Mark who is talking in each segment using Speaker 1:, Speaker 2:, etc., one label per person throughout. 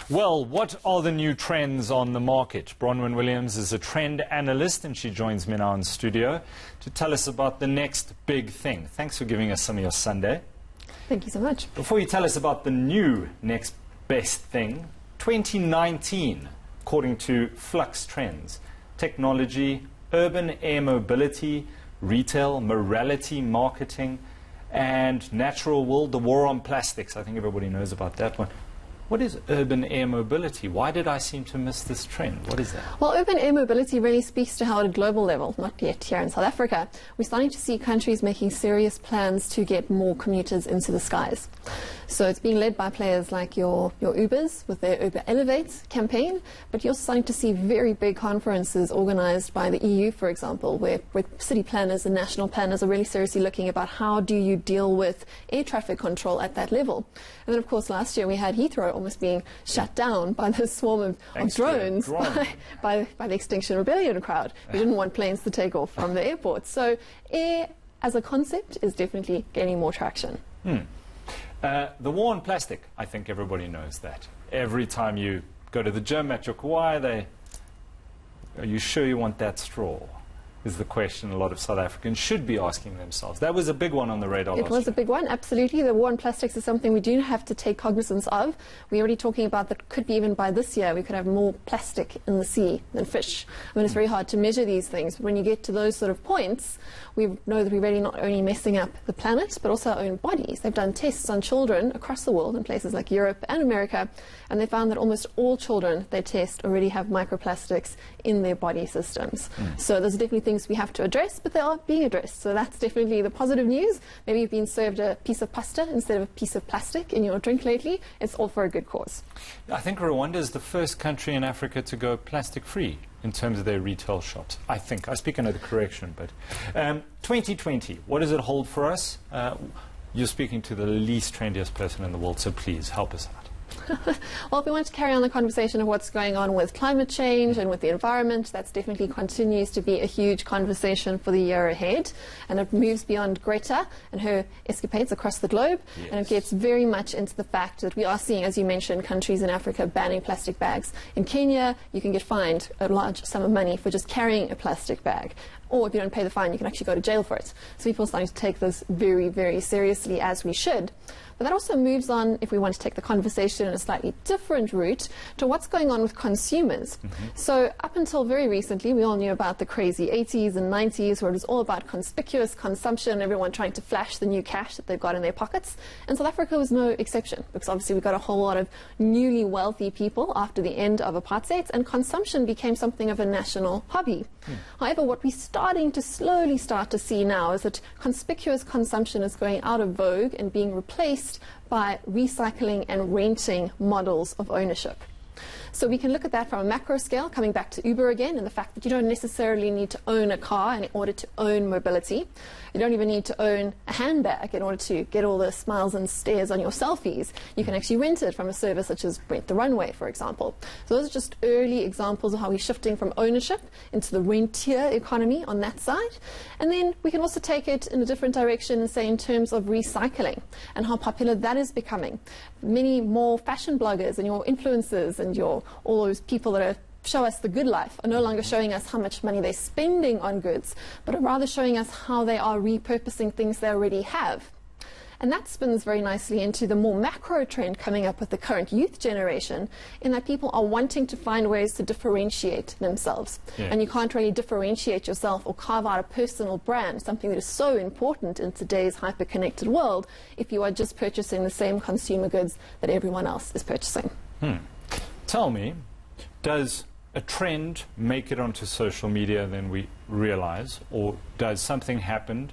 Speaker 1: Well, what are the new trends on the market? Bronwyn Williams is a trend analyst and she joins me now in studio to tell us about the next big thing. Thanks for giving us some of your Sunday.
Speaker 2: Thank you so much.
Speaker 1: Before you tell us about the new next best thing, 2019, according to Flux Trends, technology, urban air mobility, retail, morality, marketing, and natural world, the war on plastics. I think everybody knows about that one. What is urban air mobility? Why did I seem to miss this trend? What is that?
Speaker 2: Well, urban air mobility really speaks to how at a global level, not yet here in South Africa, we're starting to see countries making serious plans to get more commuters into the skies. So it's being led by players like your Ubers with their Uber Elevate campaign, but you're starting to see very big conferences organized by the EU, for example, where city planners and national planners are really seriously looking about how do you deal with air traffic control at that level. And then, of course, last year we had Heathrow almost being shut down by the swarm of drones by the Extinction Rebellion crowd who didn't want planes to take off from the airport. So air as a concept is definitely gaining more traction.
Speaker 1: The war on plastic, I think everybody knows that. Every time you go to the gym at your Kauai, are you sure you want that straw? Is the question a lot of South Africans should be asking themselves. That was a big one on the radar.
Speaker 2: It was a big one, absolutely. The war on plastics is something we do have to take cognizance of. We're already talking about that could be even by this year we could have more plastic in the sea than fish. I mean, it's very hard to measure these things, but when you get to those sort of points, we know that we're really not only messing up the planet, but also our own bodies. They've done tests on children across the world in places like Europe and America, and they found that almost all children they test already have microplastics in their body systems. So there's definitely things we have to address, but they are being addressed. So that's definitely the positive news. Maybe you've been served a piece of pasta instead of a piece of plastic in your drink lately. It's all for a good cause.
Speaker 1: I think Rwanda is the first country in Africa to go plastic-free in terms of their retail shops. I think. I speak under the correction, but 2020, what does it hold for us? You're speaking to the least trendiest person in the world, so please help us out.
Speaker 2: Well, if we want to carry on the conversation of what's going on with climate change and with the environment, that's definitely continues to be a huge conversation for the year ahead. And it moves beyond Greta and her escapades across the globe. Yes. And it gets very much into the fact that we are seeing, as you mentioned, countries in Africa banning plastic bags. In Kenya, you can get fined a large sum of money for just carrying a plastic bag. Or if you don't pay the fine, you can actually go to jail for it. So people are starting to take this very, very seriously, as we should. But that also moves on, if we want to take the conversation in a slightly different route, to what's going on with consumers. So up until very recently, we all knew about the crazy 80s and 90s, where it was all about conspicuous consumption, everyone trying to flash the new cash that they've got in their pockets. And South Africa was no exception, because obviously we got a whole lot of newly wealthy people after the end of apartheid, and consumption became something of a national hobby. However, what we're starting to slowly start to see now is that conspicuous consumption is going out of vogue and being replaced by recycling and renting models of ownership. So we can look at that from a macro scale, coming back to Uber again, and the fact that you don't necessarily need to own a car in order to own mobility. You don't even need to own a handbag in order to get all the smiles and stares on your selfies. You can actually rent it from a service such as Rent the Runway, for example. So those are just early examples of how we're shifting from ownership into the rentier economy on that side. And then we can also take it in a different direction and say in terms of recycling and how popular that is becoming. Many more fashion bloggers and your influencers and all those people that show us the good life are no longer showing us how much money they're spending on goods, but are rather showing us how they are repurposing things they already have. And that spins very nicely into the more macro trend coming up with the current youth generation, in that people are wanting to find ways to differentiate themselves. Yeah. And you can't really differentiate yourself or carve out a personal brand, something that is so important in today's hyper-connected world, if you are just purchasing the same consumer goods that everyone else is purchasing.
Speaker 1: Tell me, does a trend make it onto social media than we realize, or does something happen,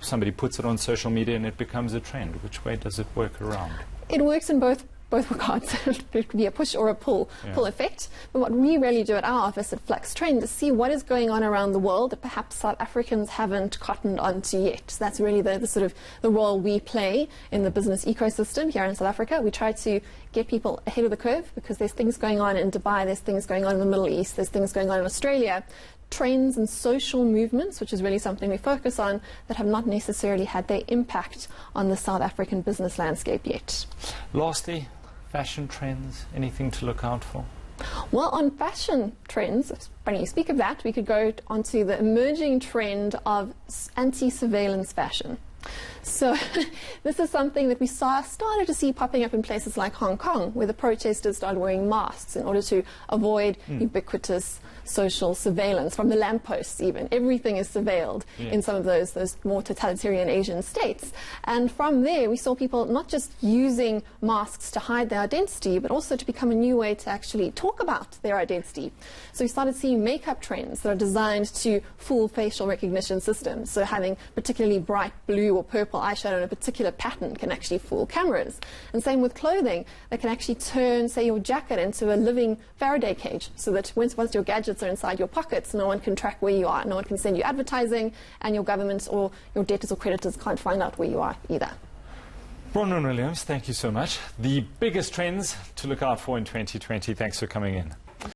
Speaker 1: somebody puts it on social media and it becomes a trend? Which way does it work around?
Speaker 2: It works in both regards. It could be a push or a pull effect. But what we really do at our office at Flux Trend is see what is going on around the world that perhaps South Africans haven't cottoned onto yet. So that's really the sort of the role we play in the business ecosystem here in South Africa. We try to get people ahead of the curve, because there's things going on in Dubai, there's things going on in the Middle East, there's things going on in Australia. Trends and social movements, which is really something we focus on, that have not necessarily had their impact on the South African business landscape yet.
Speaker 1: Lastly, fashion trends, anything to look out for?
Speaker 2: Well, on fashion trends, it's funny you speak of that, we could go onto the emerging trend of anti-surveillance fashion. So this is something that we started to see popping up in places like Hong Kong, where the protesters started wearing masks in order to avoid ubiquitous social surveillance from the lampposts even. Everything is surveilled in some of those more totalitarian Asian states. And from there, we saw people not just using masks to hide their identity, but also to become a new way to actually talk about their identity. So we started seeing makeup trends that are designed to fool facial recognition systems. So having particularly bright blue or purple eyeshadow in a particular pattern can actually fool cameras. And same with clothing, that can actually turn, say, your jacket into a living Faraday cage, so that once your gadgets are inside your pockets, no one can track where you are, no one can send you advertising, and your government or your debtors or creditors can't find out where you are either.
Speaker 1: Bronwyn Williams, thank you so much. The biggest trends to look out for in 2020. Thanks for coming in.